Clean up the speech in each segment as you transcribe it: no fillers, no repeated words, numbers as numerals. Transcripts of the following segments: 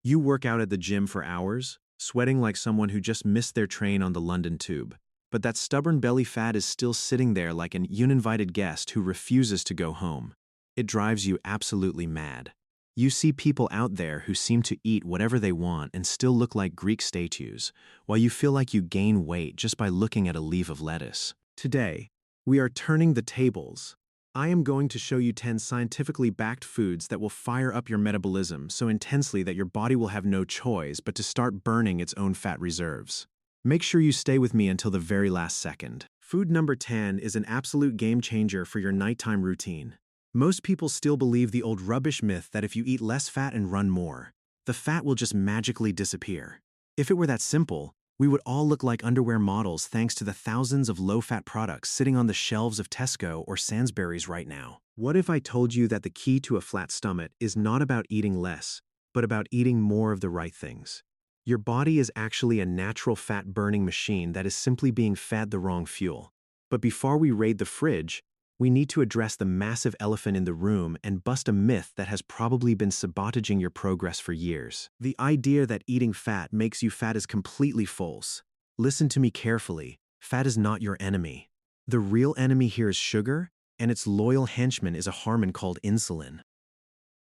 You work out at the gym for hours, sweating like someone who just missed their train on the London Tube. But that stubborn belly fat is still sitting there like an uninvited guest who refuses to go home. It drives you absolutely mad. You see people out there who seem to eat whatever they want and still look like Greek statues, while you feel like you gain weight just by looking at a leaf of lettuce. Today, we are turning the tables. I am going to show you 10 scientifically backed foods that will fire up your metabolism so intensely that your body will have no choice but to start burning its own fat reserves. Make sure you stay with me until the very last second. Food number 10 is an absolute game changer for your nighttime routine. Most people still believe the old rubbish myth that if you eat less fat and run more, the fat will just magically disappear. If it were that simple, we would all look like underwear models thanks to the thousands of low-fat products sitting on the shelves of Tesco or Sainsbury's right now. What if I told you that the key to a flat stomach is not about eating less, but about eating more of the right things? Your body is actually a natural fat-burning machine that is simply being fed the wrong fuel. But before we raid the fridge, we need to address the massive elephant in the room and bust a myth that has probably been sabotaging your progress for years. The idea that eating fat makes you fat is completely false. Listen to me carefully. Fat is not your enemy. The real enemy here is sugar, and its loyal henchman is a hormone called insulin.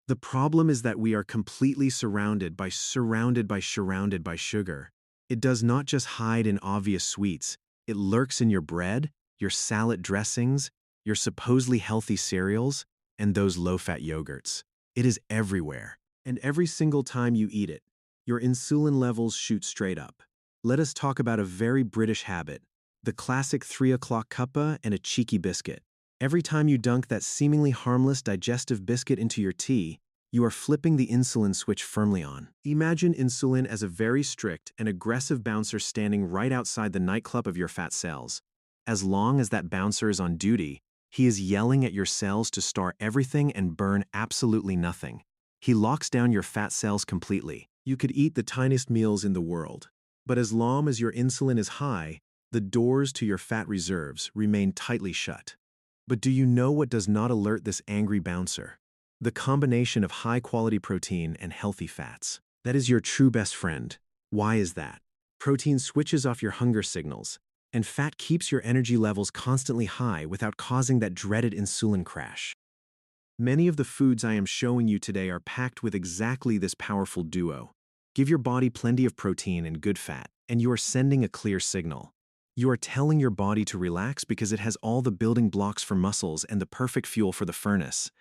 The problem is that we are completely surrounded by sugar. It does not just hide in obvious sweets. It lurks in your bread, your salad dressings, your supposedly healthy cereals, and those low-fat yogurts. It is everywhere. And every single time you eat it, your insulin levels shoot straight up. Let us talk about a very British habit, the classic 3 o'clock cuppa and a cheeky biscuit. Every time you dunk that seemingly harmless digestive biscuit into your tea, you are flipping the insulin switch firmly on. Imagine insulin as a very strict and aggressive bouncer standing right outside the nightclub of your fat cells. As long as that bouncer is on duty, he is yelling at your cells to starve everything and burn absolutely nothing. He locks down your fat cells completely. You could eat the tiniest meals in the world, but as long as your insulin is high, the doors to your fat reserves remain tightly shut. But do you know what does not alert this angry bouncer? The combination of high-quality protein and healthy fats. That is your true best friend. Why is that? Protein switches off your hunger signals, and fat keeps your energy levels constantly high without causing that dreaded insulin crash. Many of the foods I am showing you today are packed with exactly this powerful duo. Give your body plenty of protein and good fat, and you are sending a clear signal. You are telling your body to relax because it has all the building blocks for muscles and the perfect fuel for the furnace.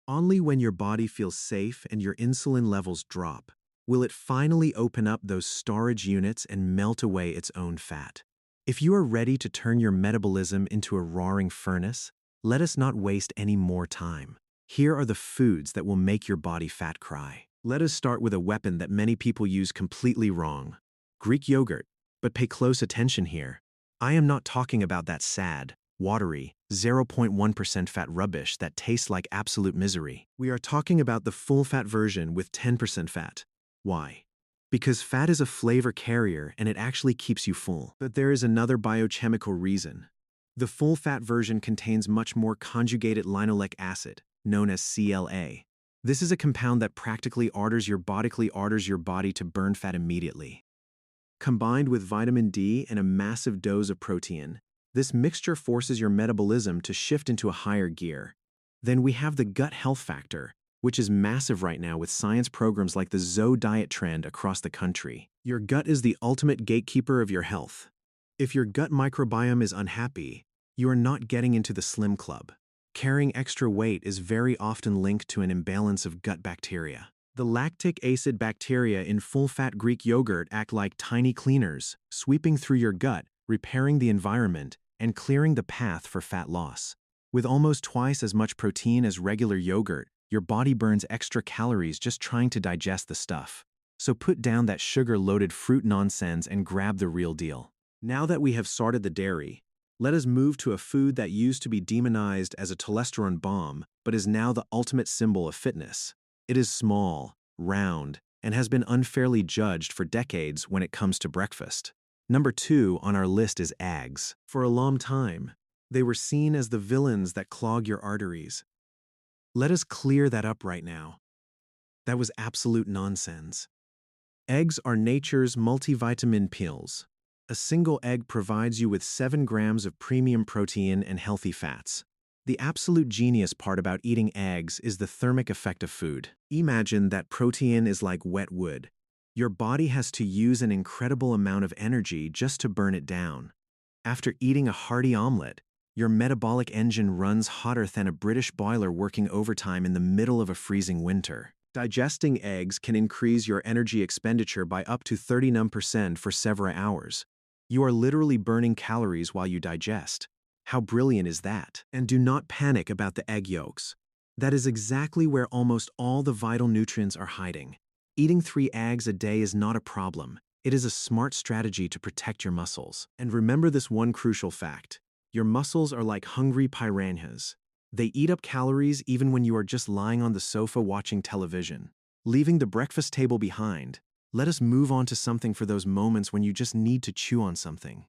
Only when your body feels safe and your insulin levels drop will it finally open up those storage units and melt away its own fat. If you are ready to turn your metabolism into a roaring furnace, let us not waste any more time. Here are the foods that will make your body fat cry. Let us start with a weapon that many people use completely wrong: Greek yogurt. But pay close attention here. I am not talking about that sad, watery, 0.1% fat rubbish that tastes like absolute misery. We are talking about the full-fat version with 10% fat. Why? Because fat is a flavor carrier and it actually keeps you full. But there is another biochemical reason. The full-fat version contains much more conjugated linoleic acid, known as CLA. This is a compound that practically orders your body to burn fat immediately. Combined with vitamin D and a massive dose of protein, this mixture forces your metabolism to shift into a higher gear. Then we have the gut health factor, which is massive right now with science programs like the ZO diet trend across the country. Your gut is the ultimate gatekeeper of your health. If your gut microbiome is unhappy, you are not getting into the slim club. Carrying extra weight is very often linked to an imbalance of gut bacteria. The lactic acid bacteria in full-fat Greek yogurt act like tiny cleaners, sweeping through your gut, repairing the environment, and clearing the path for fat loss. With almost twice as much protein as regular yogurt, your body burns extra calories just trying to digest the stuff. So put down that sugar-loaded fruit nonsense and grab the real deal. Now that we have sorted the dairy, let us move to a food that used to be demonized as a testosterone bomb, but is now the ultimate symbol of fitness. It is small, round, and has been unfairly judged for decades when it comes to breakfast. Number 2 on our list is eggs. For a long time, they were seen as the villains that clog your arteries. Let us clear that up right now. That was absolute nonsense. Eggs are nature's multivitamin pills. A single egg provides you with 7 grams of premium protein and healthy fats. The absolute genius part about eating eggs is the thermic effect of food. Imagine that protein is like wet wood. Your body has to use an incredible amount of energy just to burn it down. After eating a hearty omelet, your metabolic engine runs hotter than a British boiler working overtime in the middle of a freezing winter. Digesting eggs can increase your energy expenditure by up to 39% for several hours. You are literally burning calories while you digest. How brilliant is that? And do not panic about the egg yolks. That is exactly where almost all the vital nutrients are hiding. Eating 3 eggs a day is not a problem. It is a smart strategy to protect your muscles. And remember this one crucial fact. Your muscles are like hungry piranhas. They eat up calories even when you are just lying on the sofa watching television. Leaving the breakfast table behind, let us move on to something for those moments when you just need to chew on something.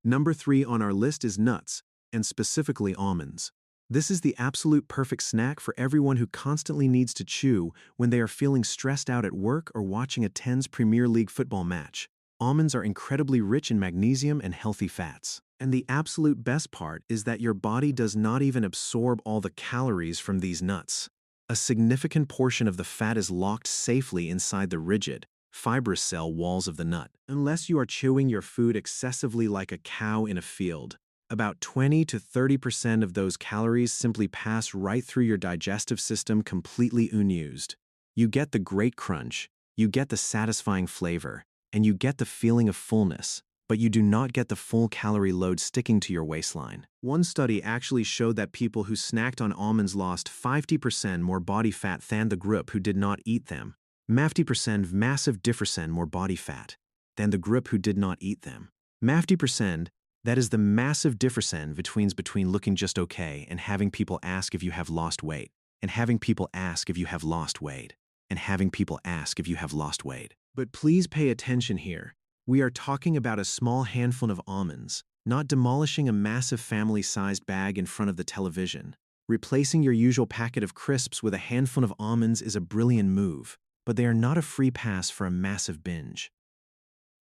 Number 3 on our list is nuts, and specifically almonds. This is the absolute perfect snack for everyone who constantly needs to chew when they are feeling stressed out at work or watching a tense Premier League football match. Almonds are incredibly rich in magnesium and healthy fats. And the absolute best part is that your body does not even absorb all the calories from these nuts. A significant portion of the fat is locked safely inside the rigid, fibrous cell walls of the nut. Unless you are chewing your food excessively like a cow in a field, about 20 to 30% of those calories simply pass right through your digestive system completely unused. You get the great crunch, you get the satisfying flavor, and you get the feeling of fullness, but you do not get the full calorie load sticking to your waistline. One study actually showed that people who snacked on almonds lost 50% more body fat than the group who did not eat them. 50% massive difference more body fat than the group who did not eat them. 50%, that is the massive difference between looking just okay and having people ask if you have lost weight, and having people ask if you have lost weight, and having people ask if you have lost weight. But please pay attention here. We are talking about a small handful of almonds, not demolishing a massive family-sized bag in front of the television. Replacing your usual packet of crisps with a handful of almonds is a brilliant move, but they are not a free pass for a massive binge.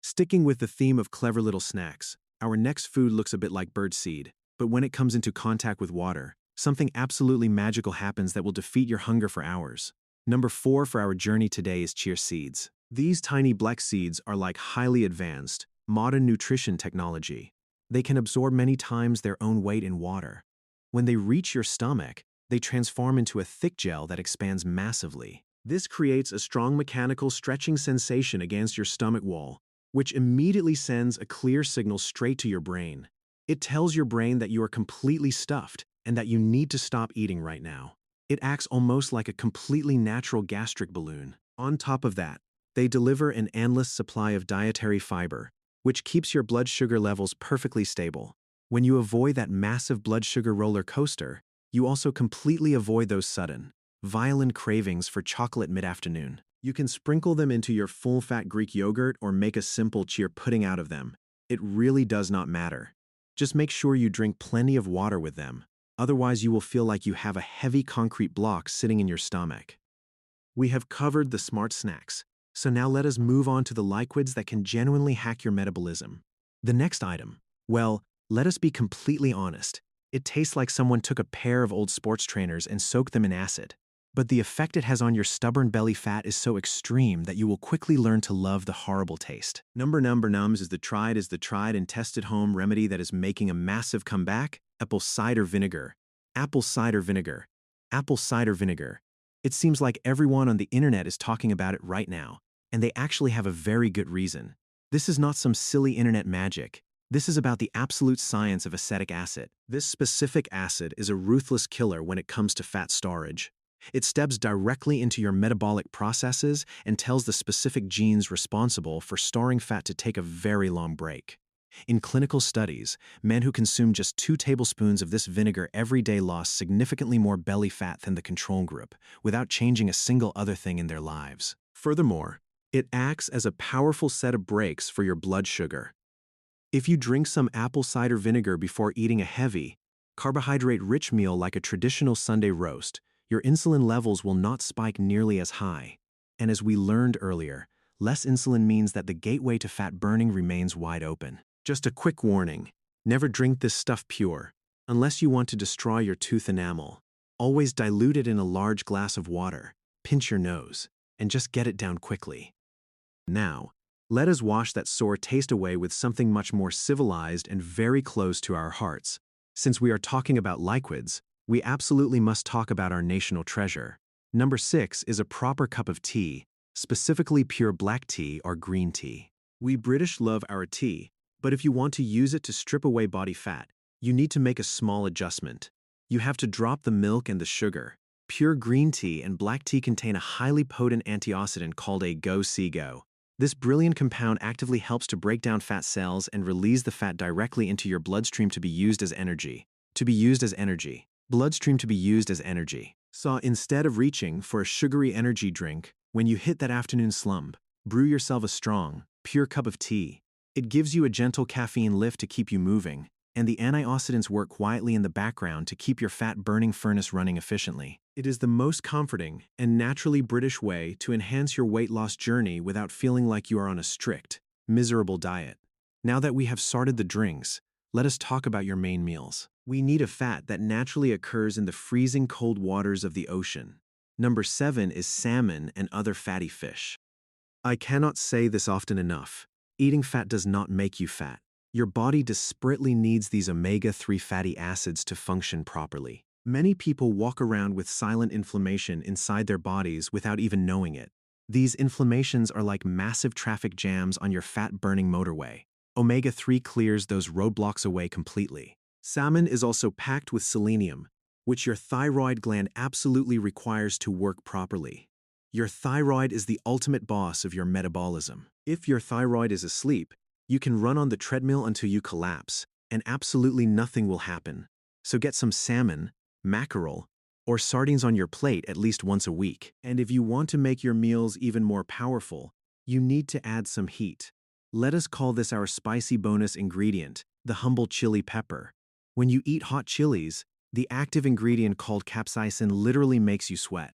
Sticking with the theme of clever little snacks, our next food looks a bit like birdseed, but when it comes into contact with water, something absolutely magical happens that will defeat your hunger for hours. Number 4 for our journey today is chia seeds. These tiny black seeds are like highly advanced, modern nutrition technology. They can absorb many times their own weight in water. When they reach your stomach, they transform into a thick gel that expands massively. This creates a strong mechanical stretching sensation against your stomach wall, which immediately sends a clear signal straight to your brain. It tells your brain that you are completely stuffed and that you need to stop eating right now. It acts almost like a completely natural gastric balloon. On top of that, they deliver an endless supply of dietary fiber, which keeps your blood sugar levels perfectly stable. When you avoid that massive blood sugar roller coaster, you also completely avoid those sudden, violent cravings for chocolate mid-afternoon. You can sprinkle them into your full-fat Greek yogurt or make a simple chia pudding out of them. It really does not matter. Just make sure you drink plenty of water with them. Otherwise, you will feel like you have a heavy concrete block sitting in your stomach. We have covered the smart snacks, so now let us move on to the liquids that can genuinely hack your metabolism. The next item, well, let us be completely honest. It tastes like someone took a pair of old sports trainers and soaked them in acid. But the effect it has on your stubborn belly fat is so extreme that you will quickly learn to love the horrible taste. Number nums is the tried and tested home remedy that is making a massive comeback: apple cider vinegar. Apple cider vinegar. Apple cider vinegar. It seems like everyone on the internet is talking about it right now, and they actually have a very good reason. This is not some silly internet magic. This is about the absolute science of acetic acid. This specific acid is a ruthless killer when it comes to fat storage. It steps directly into your metabolic processes and tells the specific genes responsible for storing fat to take a very long break. In clinical studies, men who consumed just 2 tablespoons of this vinegar every day lost significantly more belly fat than the control group, without changing a single other thing in their lives. Furthermore, it acts as a powerful set of brakes for your blood sugar. If you drink some apple cider vinegar before eating a heavy, carbohydrate-rich meal like a traditional Sunday roast, your insulin levels will not spike nearly as high. And as we learned earlier, less insulin means that the gateway to fat burning remains wide open. Just a quick warning, never drink this stuff pure, unless you want to destroy your tooth enamel. Always dilute it in a large glass of water, pinch your nose, and just get it down quickly. Now, let us wash that sour taste away with something much more civilized and very close to our hearts. Since we are talking about liquids, we absolutely must talk about our national treasure. Number 6 is a proper cup of tea, specifically pure black tea or green tea. We British love our tea, but if you want to use it to strip away body fat, you need to make a small adjustment. You have to drop the milk and the sugar. Pure green tea and black tea contain a highly potent antioxidant called a GO-CGO. This brilliant compound actively helps to break down fat cells and release the fat directly into your bloodstream to be used as energy. Bloodstream to be used as energy. So instead of reaching for a sugary energy drink, when you hit that afternoon slump, brew yourself a strong, pure cup of tea. It gives you a gentle caffeine lift to keep you moving, and the antioxidants work quietly in the background to keep your fat-burning furnace running efficiently. It is the most comforting and naturally British way to enhance your weight loss journey without feeling like you are on a strict, miserable diet. Now that we have sorted the drinks, let us talk about your main meals. We need a fat that naturally occurs in the freezing cold waters of the ocean. Number 7 is salmon and other fatty fish. I cannot say this often enough. Eating fat does not make you fat. Your body desperately needs these omega-3 fatty acids to function properly. Many people walk around with silent inflammation inside their bodies without even knowing it. These inflammations are like massive traffic jams on your fat-burning motorway. Omega-3 clears those roadblocks away completely. Salmon is also packed with selenium, which your thyroid gland absolutely requires to work properly. Your thyroid is the ultimate boss of your metabolism. If your thyroid is asleep, you can run on the treadmill until you collapse, and absolutely nothing will happen. So get some salmon, mackerel, or sardines on your plate at least once a week. And if you want to make your meals even more powerful, you need to add some heat. Let us call this our spicy bonus ingredient, the humble chili pepper. When you eat hot chilies, the active ingredient called capsaicin literally makes you sweat.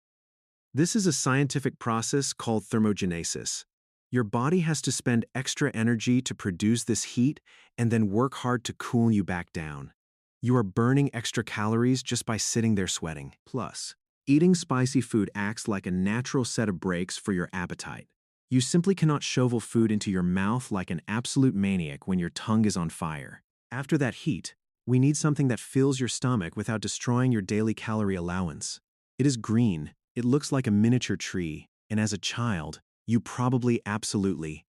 This is a scientific process called thermogenesis. Your body has to spend extra energy to produce this heat and then work hard to cool you back down. You are burning extra calories just by sitting there sweating. Plus, eating spicy food acts like a natural set of brakes for your appetite. You simply cannot shovel food into your mouth like an absolute maniac when your tongue is on fire. After that heat, we need something that fills your stomach without destroying your daily calorie allowance. It is green, it looks like a miniature tree, and as a child, you probably absolutely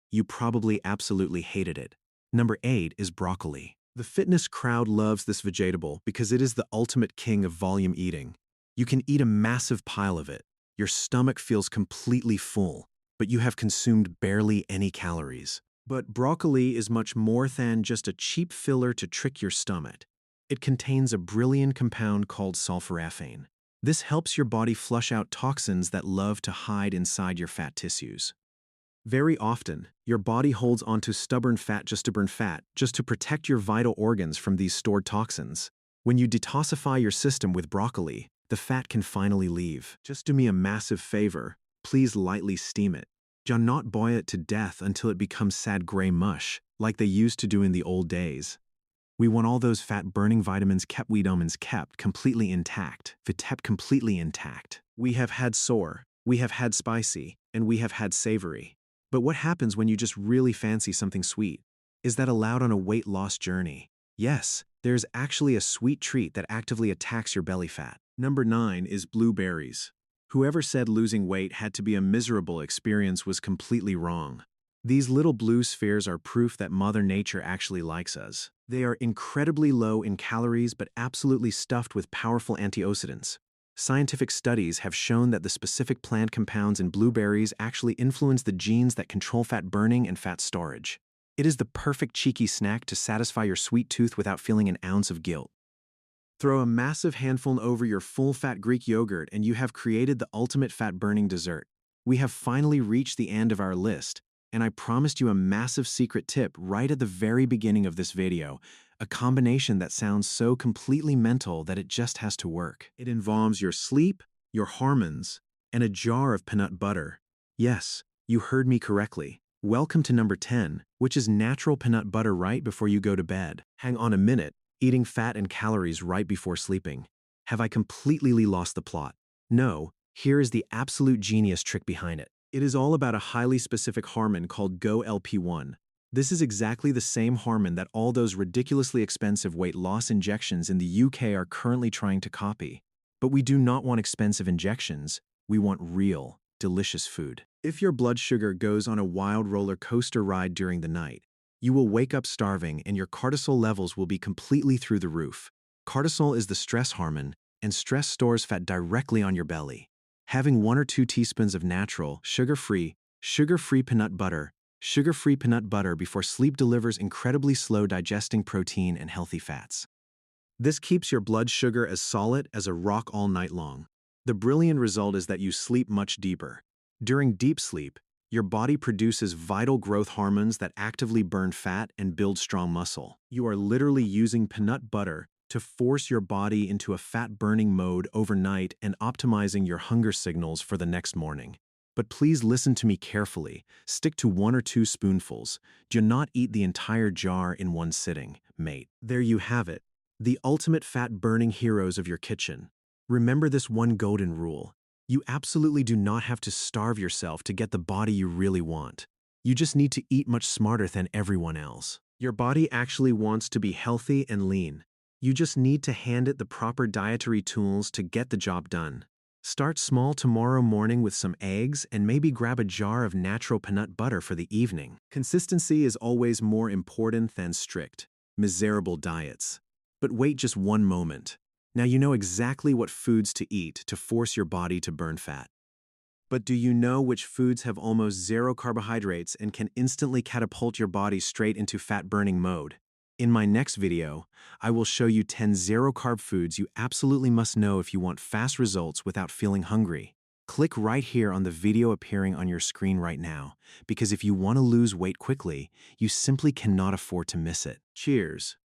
hated it. Number 8 is broccoli. The fitness crowd loves this vegetable because it is the ultimate king of volume eating. You can eat a massive pile of it. Your stomach feels completely full, but you have consumed barely any calories. But broccoli is much more than just a cheap filler to trick your stomach. It contains a brilliant compound called sulforaphane. This helps your body flush out toxins that love to hide inside your fat tissues. Very often, your body holds onto stubborn fat just to burn fat, just to protect your vital organs from these stored toxins. When you detoxify your system with broccoli, the fat can finally leave. Just do me a massive favor, please lightly steam it. Do not boil it to death until it becomes sad gray mush, like they used to do in the old days. We want all those fat-burning vitamins kept completely intact. We have had sour, we have had spicy, and we have had savory. But what happens when you just really fancy something sweet? Is that allowed on a weight loss journey? Yes, there's actually a sweet treat that actively attacks your belly fat. Number 9 is blueberries. Whoever said losing weight had to be a miserable experience was completely wrong. These little blue spheres are proof that Mother Nature actually likes us. They are incredibly low in calories but absolutely stuffed with powerful antioxidants. Scientific studies have shown that the specific plant compounds in blueberries actually influence the genes that control fat burning and fat storage. It is the perfect cheeky snack to satisfy your sweet tooth without feeling an ounce of guilt. Throw a massive handful over your full-fat Greek yogurt and you have created the ultimate fat-burning dessert. We have finally reached the end of our list, and I promised you a massive secret tip right at the very beginning of this video, a combination that sounds so completely mental that it just has to work. It involves your sleep, your hormones, and a jar of peanut butter. Yes, you heard me correctly. Welcome to number 10, which is natural peanut butter right before you go to bed. Hang on a minute, eating fat and calories right before sleeping. Have I completely lost the plot? No, here is the absolute genius trick behind it. It is all about a highly specific hormone called GLP-1. This is exactly the same hormone that all those ridiculously expensive weight loss injections in the UK are currently trying to copy. But we do not want expensive injections, we want real, delicious food. If your blood sugar goes on a wild roller coaster ride during the night, you will wake up starving and your cortisol levels will be completely through the roof. Cortisol is the stress hormone, and stress stores fat directly on your belly. Having 1 or 2 teaspoons of natural, sugar-free peanut butter before sleep delivers incredibly slow digesting protein and healthy fats. This keeps your blood sugar as solid as a rock all night long. The brilliant result is that you sleep much deeper. During deep sleep, your body produces vital growth hormones that actively burn fat and build strong muscle. You are literally using peanut butter to force your body into a fat-burning mode overnight and optimizing your hunger signals for the next morning. But please listen to me carefully. Stick to 1 or 2 spoonfuls. Do not eat the entire jar in one sitting, mate. There you have it, the ultimate fat-burning heroes of your kitchen. Remember this one golden rule. You absolutely do not have to starve yourself to get the body you really want. You just need to eat much smarter than everyone else. Your body actually wants to be healthy and lean. You just need to hand it the proper dietary tools to get the job done. Start small tomorrow morning with some eggs and maybe grab a jar of natural peanut butter for the evening. Consistency is always more important than strict, miserable diets. But wait just one moment. Now you know exactly what foods to eat to force your body to burn fat. But do you know which foods have almost zero carbohydrates and can instantly catapult your body straight into fat-burning mode? In my next video, I will show you 10 zero-carb foods you absolutely must know if you want fast results without feeling hungry. Click right here on the video appearing on your screen right now, because if you want to lose weight quickly, you simply cannot afford to miss it. Cheers!